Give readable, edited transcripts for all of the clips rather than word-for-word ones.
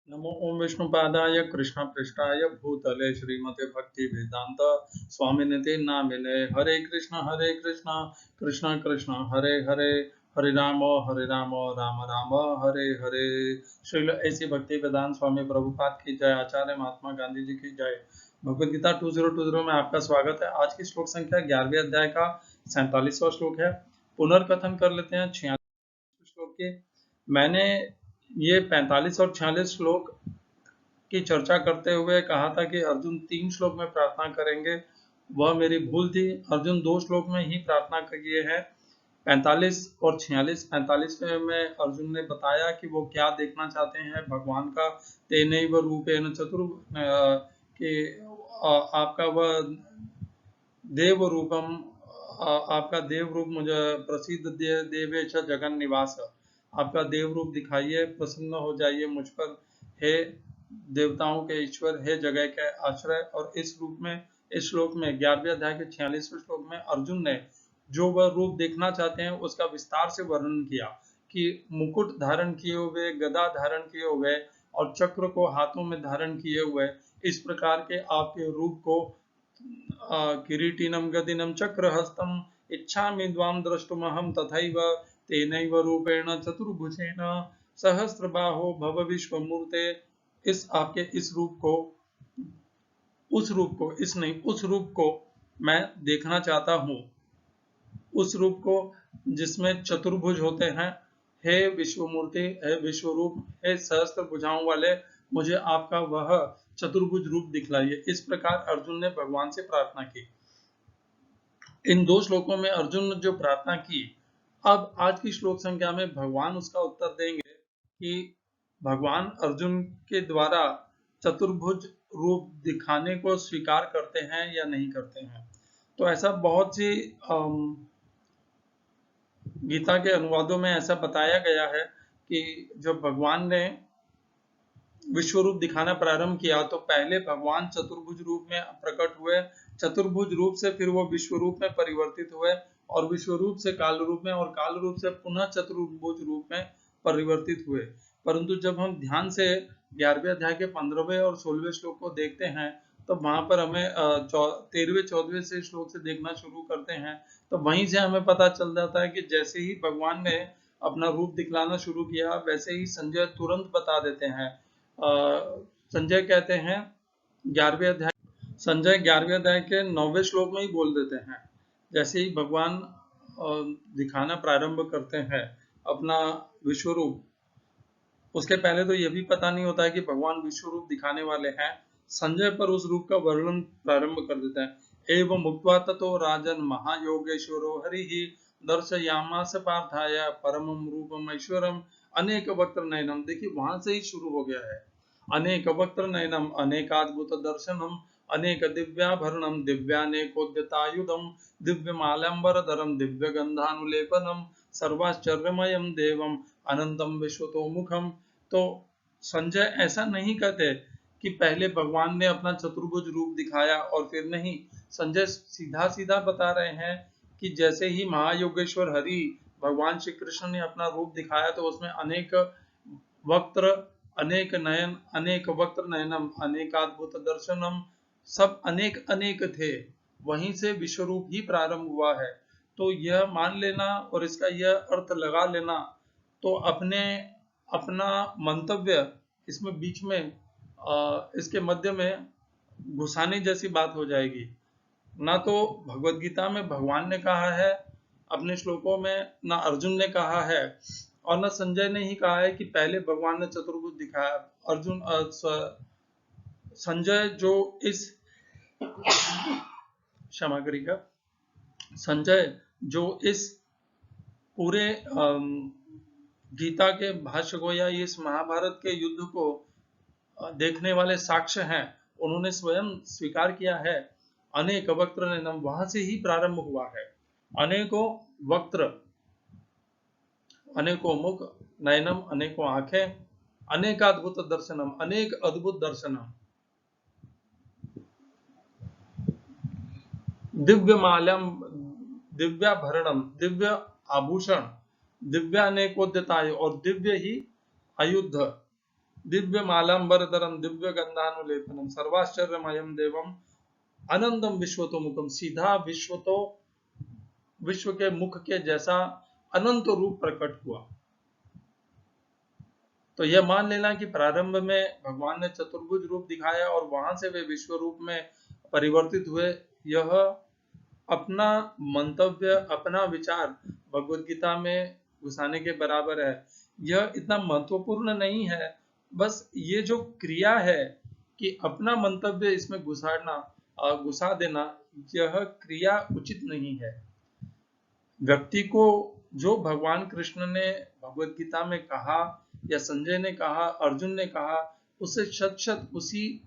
नमो ओम विष्णुपादाय कृष्णपृष्ठाय भूतले श्रीमते भक्ति वेदांत स्वामिनिते नामिने हरे कृष्ण कृष्ण कृष्ण हरे हरे हरे राम राम राम हरे हरे। श्रील ऐसी भक्ति वेदांत स्वामी प्रभुपाद की जय। आचार्य महात्मा गांधी जी की जय। भगवद गीता 2020 में आपका स्वागत है। आज की श्लोक संख्या 11वें अध्याय का 47वां श्लोक है। पुनर्कथन कर लेते हैं 46 श्लोक के। मैंने ये 45 और 46 श्लोक की चर्चा करते हुए कहा था कि अर्जुन 3 श्लोक में प्रार्थना करेंगे, वह मेरी भूल थी। अर्जुन 2 श्लोक में ही प्रार्थना किए हैं, 45 और 46। 45 में अर्जुन ने बताया कि वो क्या देखना चाहते हैं भगवान का। तेनैव रूपेण कि आपका वह देव रूपम, आपका देव रूप मुझे प्रसिद्ध देवेश जगन निवास, आपका देव रूप दिखाइए, प्रसन्न हो जाइए मुझ पर, हे देवताओं के ईश्वर, हे जगह के आश्रय। और इस रूप में, इस श्लोक में 11वें अध्याय के 46वें श्लोक में अर्जुन ने जो वह रूप देखना चाहते हैं उसका विस्तार से वर्णन किया कि मुकुट धारण किए हुए, गदा धारण किए हुए और चक्र को हाथों में धारण किए हुए इस प्रकार के आपके रूप को किरीटिनम गदिनम चक्रहस्तम इच्छामि द्वाम द्रष्टुमहं तथैव तेनैव रूपेण चतुर्भुजेन सहस्रबाहो भव विश्वमूर्ते। इस आपके इस रूप को, उस रूप को, इस नहीं उस रूप को मैं देखना चाहता हूँ, उस रूप को जिसमें चतुर्भुज होते हैं। हे विश्वमूर्ति, हे विश्वरूप, हे सहस्त्र भुजाओं वाले, मुझे आपका वह चतुर्भुज रूप दिखलाइए। इस प्रकार अर्जुन ने भगवान से प्रार्थना की। इन 2 श्लोकों में अर्जुन ने जो प्रार्थना की, अब आज की श्लोक संख्या में भगवान उसका उत्तर देंगे कि भगवान अर्जुन के द्वारा चतुर्भुज रूप दिखाने को स्वीकार करते हैं या नहीं करते हैं। तो ऐसा बहुत सी गीता के अनुवादों में ऐसा बताया गया है कि जब भगवान ने विश्व रूप दिखाना प्रारंभ किया तो पहले भगवान चतुर्भुज रूप में प्रकट हुए, चतुर्भुज रूप से फिर वो विश्व रूप में परिवर्तित हुए और विश्व रूप से काल रूप में और काल रूप से पुनः चतुर्भुज रूप में परिवर्तित हुए। परंतु जब हम ध्यान से 11वें अध्याय के 15वें और 16वें श्लोक को देखते हैं तो वहां पर हमें 13वें 14वें से श्लोक से देखना शुरू करते हैं तो वहीं से हमें पता चल जाता है कि जैसे ही भगवान ने अपना रूप दिखलाना शुरू किया वैसे ही संजय तुरंत बता देते हैं। संजय कहते हैं 11वें अध्याय, संजय 11वें अध्याय के 9वें श्लोक में ही बोल देते हैं, जैसे ही भगवान दिखाना प्रारंभ करते हैं अपना विश्व रूप, उसके पहले तो यह भी पता नहीं होता है कि भगवान विश्व रूप दिखाने वाले हैं। संजय पर उस रूप का वर्णन प्रारंभ कर देता है। एवं मुक्त्वा ततो राजन महायोगेश्वरो हरिहि दर्शयामास पार्थाय परमं रूपम ऐश्वरम अनेक वक्त्र नयनम। देखिए वहां से ही शुरू हो गया है। अनेक वक्त्र नयनम अनेकाद्भुत दर्शनम अनेक दिव्याभरणम दिव्यानेकोद्यतायुधम दिव्यमालंबरधरम दिव्य गंधानुलेपनम सर्वाश्चर्यमयम देवम अनंतम विश्वतोमुखम। तो संजय ऐसा नहीं कहते कि पहले भगवान ने अपना चतुर्भुज रूप दिखाया और फिर नहीं, संजय सीधा सीधा बता रहे हैं कि जैसे ही महायोगेश्वर हरि भगवान श्री कृष्ण ने अपना रूप दिखाया तो उसमें अनेक वक्त्र, अनेक नयन, अनेक वक्त्र नयनम अनेकाद्भुत दर्शनम, सब अनेक अनेक थे। वहीं से विश्वरूप ही प्रारंभ हुआ है। तो यह मान लेना और इसका यह अर्थ लगा लेना तो अपने अपना मंतव्य इसमें बीच में इसके मध्य में घुसाने जैसी बात हो जाएगी। ना तो भगवत गीता में भगवान ने कहा है अपने श्लोकों में, ना अर्जुन ने कहा है और ना संजय ने ही कहा है कि पहले भगवान ने चतुर्भुज दिखाया। अर्जुन संजय जो इस क्षमा करिएगा, संजय जो इस पूरे गीता के भाष्य को या इस महाभारत के युद्ध को देखने वाले साक्ष्य हैं, उन्होंने स्वयं स्वीकार किया है अनेक वक्त्र नयनम, वहां से ही प्रारंभ हुआ है। अनेकों वक्त्र, अनेकों मुख, नयनम अनेकों आंखें, अनेकाद्भुत दर्शनम अनेक अद्भुत दर्शनम, दिव्य माल्यम दिव्याभरणम दिव्य आभूषण, दिव्यानेकोद्यताय और दिव्य ही आयुध, दिव्य मालांबरधरम दिव्य गंधानुलेपनम सर्वाश्चर्यमयम देवम अनंतम विश्वतो मुखम। सीधा विश्व के मुख के जैसा अनंत रूप प्रकट हुआ। तो यह मान लेना कि प्रारंभ में भगवान ने चतुर्भुज रूप दिखाया और वहां से वे विश्व रूप में परिवर्तित हुए, यह अपना मंतव्य, अपना विचार भगवत गीता में घुसाने के बराबर है। यह इतना महत्वपूर्ण नहीं है, बस ये जो क्रिया है कि अपना मंतव्य इसमें घुसा देना, यह क्रिया उचित नहीं है। व्यक्ति को जो भगवान कृष्ण ने भगवत गीता में कहा या संजय ने कहा, अर्जुन ने कहा, उसे शत उसी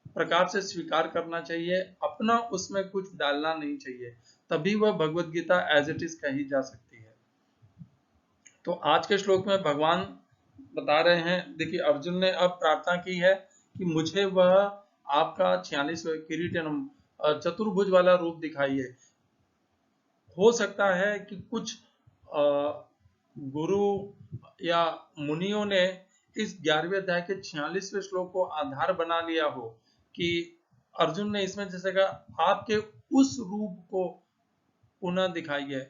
प्रकार से स्वीकार करना चाहिए, अपना उसमें कुछ डालना नहीं चाहिए, तभी वह Bhagavad Gita as it is कही जा सकती है। तो आज के श्लोक में भगवान बता रहे हैं, देखिए अर्जुन ने अब प्रार्थना की है कि मुझे वह आपका 46वें किरीटनम चतुर्भुज वाला रूप दिखाइए। हो सकता है कि कुछ गुरु या मुनियों ने इस 11वें अध्याय के 46वें श्लोक को आधार बना लिया हो कि अर्जुन ने इसमें जैसे कहा आपके उस रूप को पुनः दिखाइए,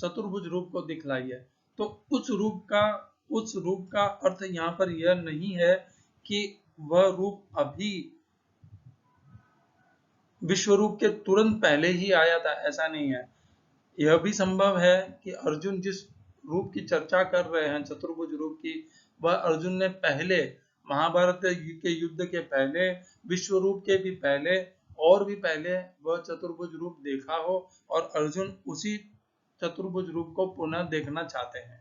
चतुर्भुज रूप को दिखलाइए। तो उस रूप का अर्थ यहाँ पर यह नहीं है कि वह रूप अभी विश्व रूप के तुरंत पहले ही आया था, ऐसा नहीं है। यह भी संभव है कि अर्जुन जिस रूप की चर्चा कर रहे हैं, चतुर्भुज रूप की, वह अर्जुन ने पहले महाभारत के युद्ध के पहले, विश्व रूप के भी पहले और भी पहले वह चतुर्भुज रूप देखा हो और अर्जुन उसी चतुर्भुज रूप को पुनः देखना चाहते हैं।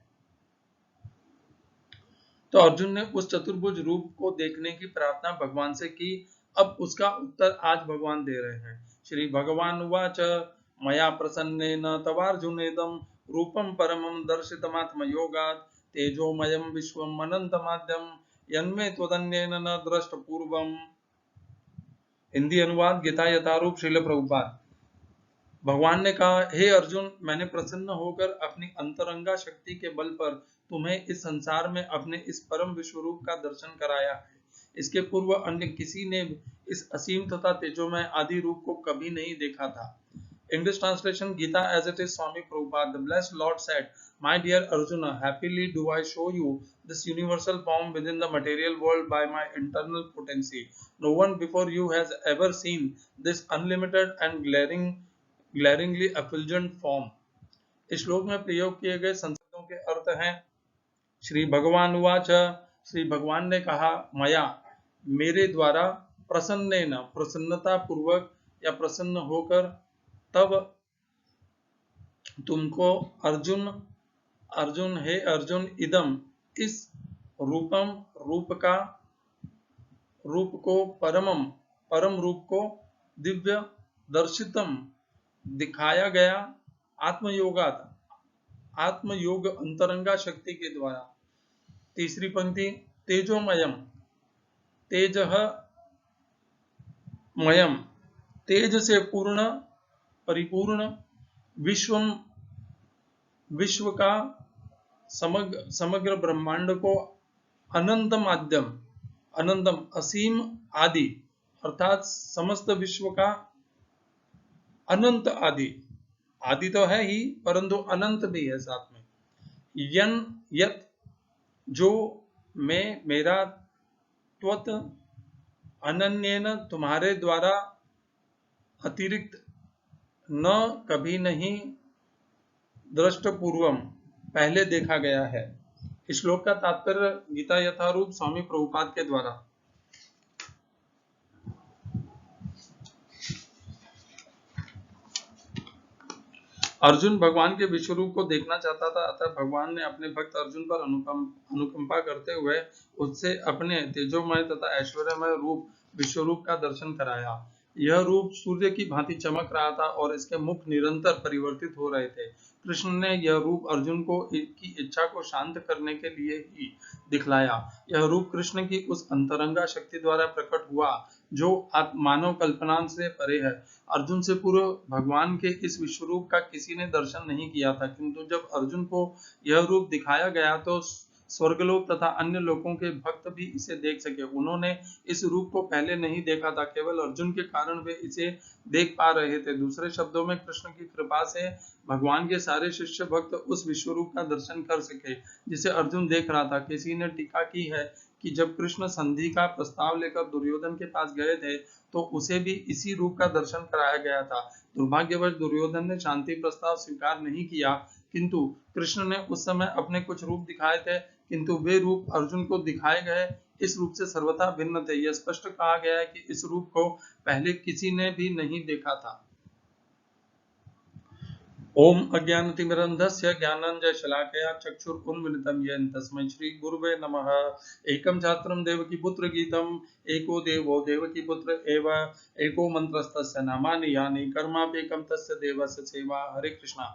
तो अर्जुन ने उस चतुर्भुज रूप को देखने की प्रार्थना भगवान से की। अब उसका उत्तर आज भगवान दे रहे हैं। श्री भगवान उवाच मया प्रसन्नेन तवार्जुनेदं रूपं परमं दर्शितमात्मयोगात् तेजोमयं विश्वम् अनंतमाद्यं यन्मे त्वदन्येन न दृष्टपूर्वम्। हिंदी अनुवाद गीता यथारूप श्रील प्रभुपाद। भगवान ने कहा, हे अर्जुन, मैंने प्रसन्न होकर अपनी अंतरंगा शक्ति के बल पर तुम्हें इस संसार में अपने इस परम विश्वरूप का दर्शन कराया है। इसके पूर्व अन्य किसी ने इस असीम तथा तेजोमय आदि रूप को कभी नहीं देखा था। English translation, Gita as it is, Swami Prabhupada. The blessed Lord said, my dear Arjuna, happily do I show you this universal form within the material world by my internal potency. No one before you has ever seen this unlimited and glaringly effulgent form. इस श्लोक में प्रयोग किए गए संस्कृतों के अर्थ हैं। श्री भगवान उवाच, श्री भगवान ने कहा, मया, मेरे द्वारा, प्रसन्नेन, प्रसन्नता पूर्वक या प्रसन्न होकर, तब तुमको अर्जुन हे अर्जुन, इदम, इस रूपम, रूप को, परम रूप को, दिव्य, दर्शितम, दिखाया गया, आत्मयोग अंतरंगा शक्ति के द्वारा। तीसरी पंक्ति, तेजोमयम, तेज से परिपूर्ण, विश्व का, समग्र ब्रह्मांड को, अनंतम असीम, आदि अर्थात समस्त विश्व का अनंत आदि तो है ही, परंतु अनंत भी है साथ में। यत, जो, मैं, मेरा, त्वत, अनन्येन, तुम्हारे द्वारा, अतिरिक्त, न, कभी नहीं, दृष्टपूर्वम, पहले देखा गया है। इस श्लोक का तात्पर्य गीता यथारूप स्वामी प्रभुपाद के द्वारा। अर्जुन भगवान के विश्वरूप को देखना चाहता था, अतः भगवान ने अपने भक्त अर्जुन पर अनुकंपा करते हुए उससे अपने तेजोमय तथा ऐश्वर्यमय रूप विश्वरूप का दर्शन कराया। यह रूप सूर्य की भांति चमक रहा था और इसके मुख निरंतर परिवर्तित हो रहे थे। कृष्ण ने यह रूप अर्जुन को की इच्छा को शांत करने के लिए ही दिखलाया। यह रूप कृष्ण की उस अंतरंगा शक्ति द्वारा प्रकट हुआ जो मानव कल्पना से परे है। अर्जुन से पूर्व भगवान के इस विश्वरूप का किसी ने दर्शन नहीं किया था, किंतु जब अर्जुन को यह रूप दिखाया गया तो स्वर्गलोक तथा अन्य लोकों के भक्त भी इसे देख सके। उन्होंने इस रूप को पहले नहीं देखा था, केवल अर्जुन के कारण वे इसे देख पा रहे थे। दूसरे शब्दों में कृष्ण की कृपा से भगवान के सारे शिष्य भक्त उस विश्व रूप का दर्शन कर सके जिसे अर्जुन देख रहा था। किसी ने टीका की है कि जब कृष्ण संधि का प्रस्ताव लेकर दुर्योधन के पास गए थे तो उसे भी इसी रूप का दर्शन कराया गया था। दुर्भाग्यवश दुर्योधन ने शांति प्रस्ताव स्वीकार नहीं किया, किंतु कृष्ण ने उस समय अपने कुछ रूप दिखाए थे, किंतु वे रूप अर्जुन को दिखाए गए इस रूप से सर्वथा भिन्न थे। यह स्पष्ट कहा गया है कि इस रूप को पहले किसी ने भी नहीं देखा था। ओम अज्ञानतिमिरन्धस्य ज्ञानाञ्जनशलाकया चक्षुरुन्मिलितं येन तस्मै श्रीगुरुवे नमः। एकं छात्रं देवकीपुत्र गीतम् एको देवो देवकीपुत्र एव एको मन्त्रस्तस्य नामानि यानि कर्माप्येकं तस्य देवस्य सेवा। हरे कृष्णा।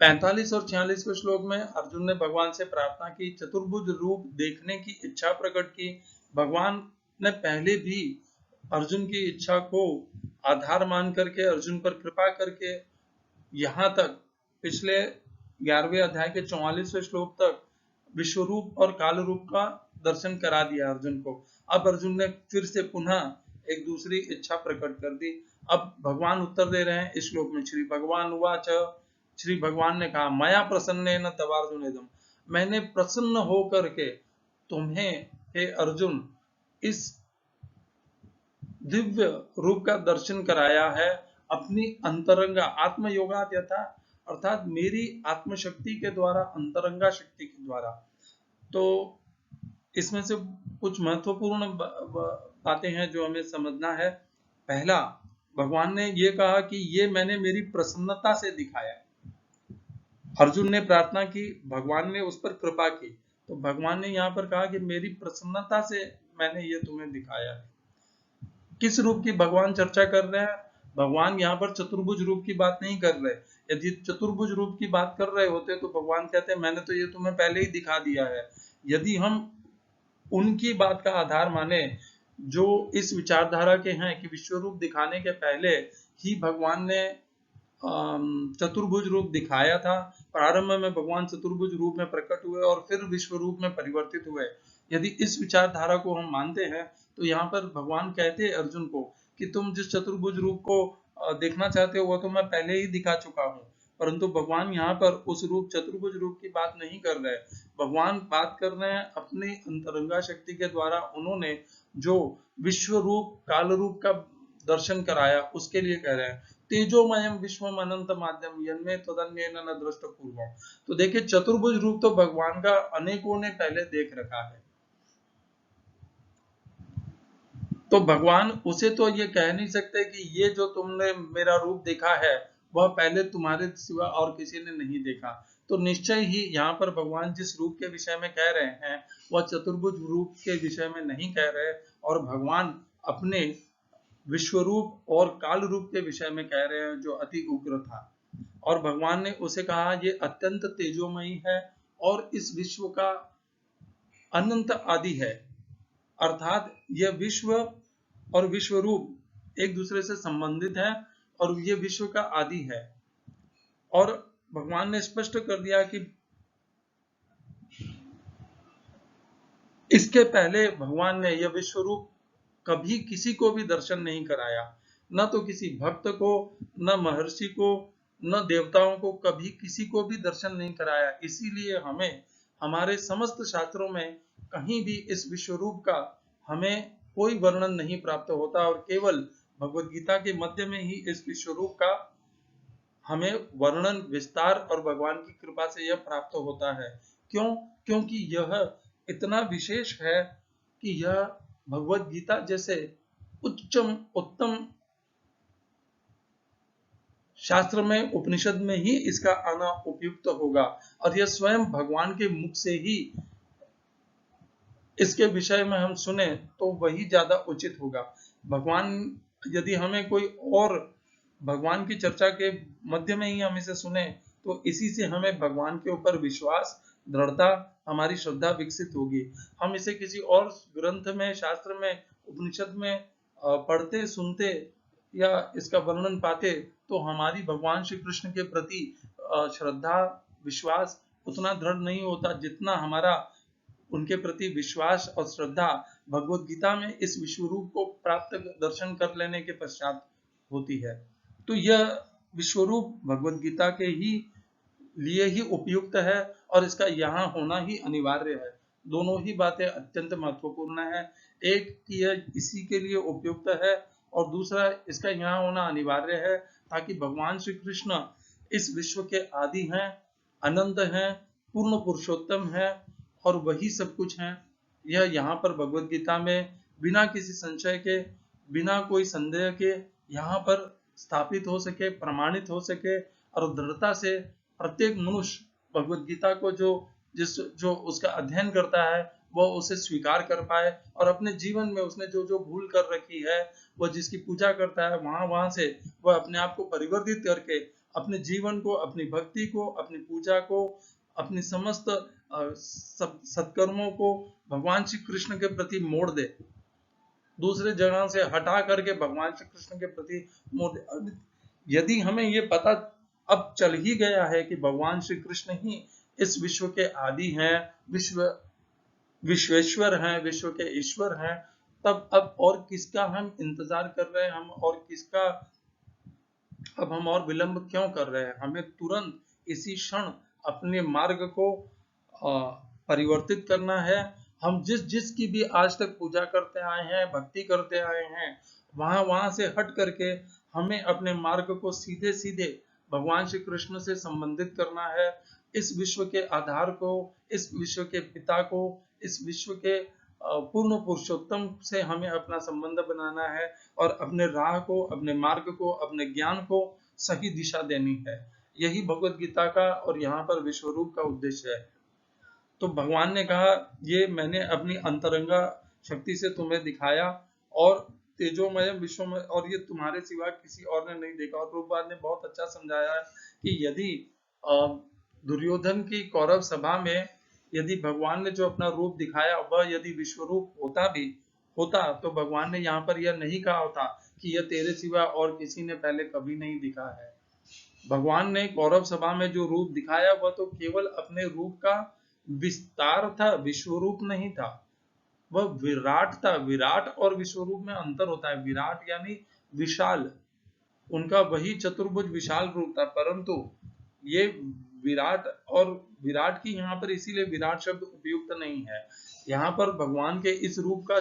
45 और 46वें श्लोक में अर्जुन ने भगवान से प्रार्थना की, चतुर्भुज रूप देखने की इच्छा प्रकट की। भगवान ने पहले भी अर्जुन की इच्छा को आधार मान करके अर्जुन पर कृपा करके यहाँ तक पिछले 11वें अध्याय के 44वें श्लोक तक विश्वरूप और काल रूप का दर्शन करा दिया अर्जुन को। अब अर्जुन ने फिर से पुनः एक दूसरी इच्छा प्रकट कर दी। अब भगवान उत्तर दे रहे हैं इस श्लोक में। श्री भगवान उवाच, श्री भगवान ने कहा, मया प्रसन्नेन तवार्जुनेदम, मैंने प्रसन्न होकर के तुम्हें हे अर्जुन इस दिव्य रूप का दर्शन कराया है अपनी अंतरंगा आत्मयोगात यथा, अर्थात मेरी आत्मशक्ति के द्वारा, अंतरंगा शक्ति के द्वारा। तो इसमें से कुछ महत्वपूर्ण बातें हैं जो हमें समझना है। पहला, भगवान ने ये कहा कि ये मैंने मेरी प्रसन्नता से दिखाया। अर्जुन ने प्रार्थना की, भगवान ने उस पर कृपा की, तो भगवान ने यहाँ पर कहा कि मेरी प्रसन्नता से मैंने ये तुम्हें दिखाया है। किस रूप की भगवान चर्चा कर रहे हैं? भगवान यहाँ पर चतुर्भुज रूप की बात नहीं कर रहे। यदि चतुर्भुज रूप की बात कर रहे होते तो भगवान कहते मैंने तो ये तुम्हें पहले ही दिखा दिया है। यदि हम उनकी बात का आधार माने जो इस विचारधारा के हैं कि विश्व रूप दिखाने के पहले ही भगवान ने चतुर्भुज रूप दिखाया था, प्रारंभ में भगवान चतुर्भुज रूप में प्रकट हुए और फिर विश्व रूप में परिवर्तित हुए, यदि इस विचारधारा को हम मानते हैं तो यहाँ पर भगवान कहते हैं अर्जुन को कि तुम जिस चतुर्भुज रूप को देखना चाहते हो वो तो मैं पहले ही दिखा चुका हूँ। परंतु भगवान यहाँ पर उस रूप चतुर्भुज रूप की बात नहीं कर रहे। भगवान बात कर रहे हैं अपनी अंतरंगा शक्ति के द्वारा उन्होंने जो विश्व रूप काल रूप का दर्शन कराया उसके लिए कह रहे हैं। तेजोमयम विश्वम अनंत माध्यम यन्मे तदन्येन न दृष्ट पूर्वम। तो देखिए चतुर्भुज रूप तो भगवान का अनेकों ने पहले देख रखा है, तो भगवान उसे तो ये कह नहीं सकते कि ये जो तुमने मेरा रूप देखा है वह पहले तुम्हारे सिवा और किसी ने नहीं देखा। तो निश्चय ही यहाँ पर भगवान जिस रूप के विषय में कह रहे हैं वह चतुर्भुज रूप के विषय में नहीं कह रहे, और भगवान अपने विश्व रूप और काल रूप के विषय में कह रहे हैं जो अति उग्र था। और भगवान ने उसे कहा ये अत्यंत तेजोमयी है और इस विश्व का अनंत आदि है, अर्थात यह विश्व और विश्व रूप एक दूसरे से संबंधित है और यह विश्व का आदि है। और भगवान ने स्पष्ट कर दिया कि इसके पहले भगवान ने यह विश्व रूप कभी किसी को भी दर्शन नहीं कराया, न तो किसी भक्त को, न महर्षि को, न देवताओं को, कभी किसी को भी दर्शन नहीं कराया। इसीलिए हमें हमारे समस्त शास्त्रों में कहीं भी इस विश्व रूप का हमें कोई वर्णन नहीं प्राप्त होता और केवल भगवद गीता के मध्य में ही इस विश्व रूप का हमें वर्णन विस्तार और भगवान की कृपा से यह प्राप्त होता है। क्यों? क्योंकि यह इतना विशेष है कि यह भगवद गीता जैसे उच्चम उत्तम शास्त्र में, उपनिषद में ही इसका आना उपयुक्त होगा, और यह स्वयं भगवान के मुख से ही इसके विषय में हम सुने तो वही ज्यादा उचित होगा। भगवान यदि हमें कोई और भगवान की चर्चा के मध्य में ही हम इसे सुने तो इसी से हमें भगवान के ऊपर विश्वास, दृढ़ता, हमारी श्रद्धा विकसित होगी। हम इसे किसी और ग्रंथ में, शास्त्र में, उपनिषद में पढ़ते सुनते या इसका वर्णन पाते तो हमारी भगवान श्री कृष्ण के प्रति श्रद्धा, विश्वास उतना दृढ़ नहीं होता जितना हमारा उनके प्रति विश्वास और श्रद्धा भगवत गीता में इस विश्वरूप को प्राप्त दर्शन कर लेने के पश्चात होती है। तो यह विश्वरूप भगवत गीता के ही लिए ही उपयुक्त है और इसका यहाँ होना ही अनिवार्य है। दोनों ही बातें अत्यंत महत्वपूर्ण है। एक कि यह इसी के लिए उपयुक्त है और दूसरा इसका यहाँ होना अनिवार्य है ताकि भगवान श्री कृष्ण इस विश्व के आदि हैं, अनंत हैं, पूर्ण पुरुषोत्तम हैं और वही सब कुछ हैं। यह यहाँ पर भगवत गीता में बिना किसी संशय के, बिना कोई संदेह के यहाँ पर स्थापित हो सके, प्रमाणित हो सके और दृढ़ता से प्रत्येक मनुष्य भगवत गीता को जो उसका अध्ययन करता है वह उसे स्वीकार कर पाए और अपने जीवन में उसने जो जो भूल कर रखी है, वह जिसकी पूजा करता है वहां से वह अपने आप को परिवर्तित करके अपने जीवन को, अपनी भक्ति को, अपनी पूजा को, अपनी समस्त सत्कर्मों को भगवान श्री कृष्ण के प्रति मोड़ दे, दूसरे जगह से हटा करके भगवान श्री कृष्ण के प्रति मोड़ दे। यदि हमें ये पता अब चल ही गया है कि भगवान श्री कृष्ण ही इस विश्व के आदि हैं, विश्वेश्वर हैं, विश्व के ईश्वर हैं, तब अब और किसका हम इंतजार कर रहे हैं, हम और विलंब क्यों कर रहे हैं? हमें तुरंत इसी क्षण अपने मार्ग को परिवर्तित करना है। हम जिस की भी आज तक पूजा करते आए हैं, भक्ति करते आए हैं, वहां से हट करके हमें अपने मार्ग को सीधे सीधे भगवान श्री कृष्ण से संबंधित करना है। इस विश्व के आधार को, इस विश्व के पिता को, इस विश्व के पूर्ण पुरुषोत्तम से हमें अपना संबंध बनाना है और अपने राह को, अपने मार्ग को, अपने ज्ञान को सही दिशा देनी है। यही भगवत गीता का और यहाँ पर विश्वरूप का उद्देश्य है। तो भगवान ने कहा, ये मैंने अपनी अंतरंगा शक्ति से तुम्हें दिखाया और तेजोमय विश्व में, और ये तुम्हारे सिवा किसी और ने नहीं देखा। और प्रभुपाद ने बहुत अच्छा समझाया है कि यदि दुर्योधन की कौरव सभा में यदि भगवान ने जो अपना रूप दिखाया वह यदि विश्व रूप होता तो भगवान ने यहाँ पर यह नहीं कहा होता कि यह तेरे सिवा और किसी ने पहले कभी नहीं दिखा है। भगवान ने कौरव सभा में जो रूप दिखाया वह तो केवल अपने रूप का विस्तार था, विश्व रूप नहीं था। वह विराट था। विराट और विश्वरूप में अंतर होता है। विराट यानी विशाल, उनका वही चतुर्भुज विशाल रूप था, परंतु ये विराट की यहाँ पर इसीलिए विराट शब्द उपयुक्त नहीं है। यहाँ पर भगवान के इस रूप का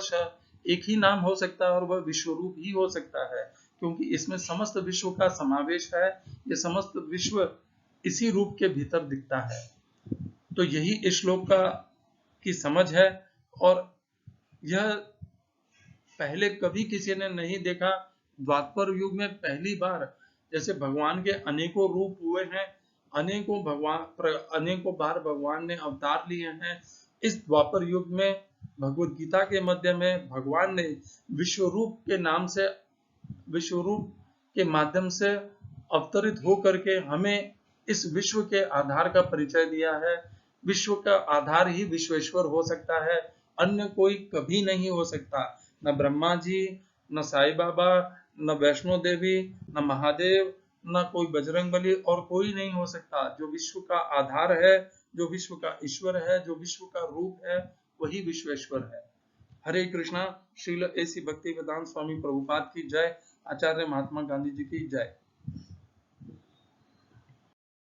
एक ही नाम हो सकता है और वह विश्वरूप ही हो सकता है, क्योंकि इसमें समस्त विश्व का समावेश है। ये समस्त विश्व इसी रूप के भीतर दिखता है। तो यही इस श्लोक की समझ है और यह पहले कभी किसी ने नहीं देखा। द्वापर युग में पहली बार जैसे भगवान के अनेकों रूप हुए हैं, अनेकों बार भगवान ने अवतार लिए हैं। इस द्वापर युग में भगवत गीता के मध्य में भगवान ने विश्वरूप के माध्यम से अवतरित हो करके हमें इस विश्व के आधार का परिचय दिया है। विश्व का आधार ही विश्वेश्वर हो सकता है, अन्य कोई कभी नहीं हो सकता। न ब्रह्मा जी, न साईं बाबा, न वैष्णो देवी, न महादेव, न कोई बजरंगबली, और कोई नहीं हो सकता। जो विश्व का आधार है, जो विश्व का ईश्वर है, जो विश्व का रूप है, वही विश्वेश्वर है। हरे कृष्णा। श्रील एसी भक्ति वेदांत स्वामी प्रभुपाद की जय। आचार्य महात्मा गांधी जी की जय।